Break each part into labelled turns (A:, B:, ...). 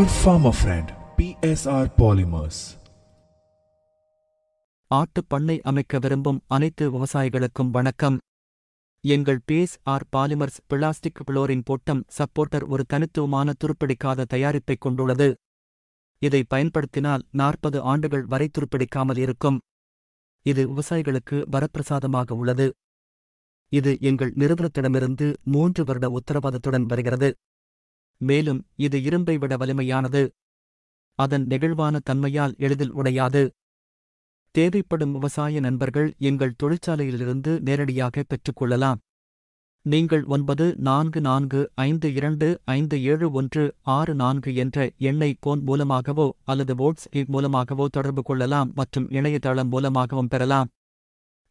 A: Your Farmer Friend PSR Polymers.
B: ஆட்டுப் பண்ணை அமைக்க விரும்பும் அனைத்து விவசாயிகளுக்கும் வணக்கம். எங்கள் PSR polymers plastic fluorine bottom supporter ஒரு தனித்துவமான துருப்பிடிக்காத தயாரிப்பைக் கொண்டுள்ளது. இதை பயன்படுத்தினால் 40 ஆண்டுகள் வரை துருப்பிடிக்காமல் இருக்கும். இது விவசாயிகளுக்கு வரப்பிரசாதமாக உள்ளது. இது எங்கள் நிறுவனத்திடமிருந்து 3 வருட உத்தரவாதத்துடன் வருகிறது. மேலும் இது இரும்பை விட வலிமையானது. அதன் நெகிழ்வான தன்மையால் எளிதில் உடையாது. தேவைப்படும் விவசாய நண்பர்கள் எங்கள் தொழிற்சாலையிலிருந்து நேரடியாக பெற்றுக்கொள்ளலாம். நீங்கள் 9445257164 என்ற எண்ணை போன் மூலமாகவோ அல்லது வாட்ஸ்அப் மூலமாகவோ தொடர்பு கொள்ளலாம் மற்றும் இணையதளம் மூலமாகவும் பெறலாம்.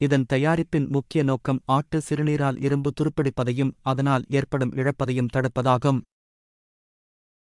B: இதன் தயாரிப்பின் முக்கிய நோக்கம் ஆட்டு சிறுநீரால் இரும்பு துருப்பிடிப்பதையும் அதனால் ஏற்படும் இழப்பதையும் தடுப்பதாகும்.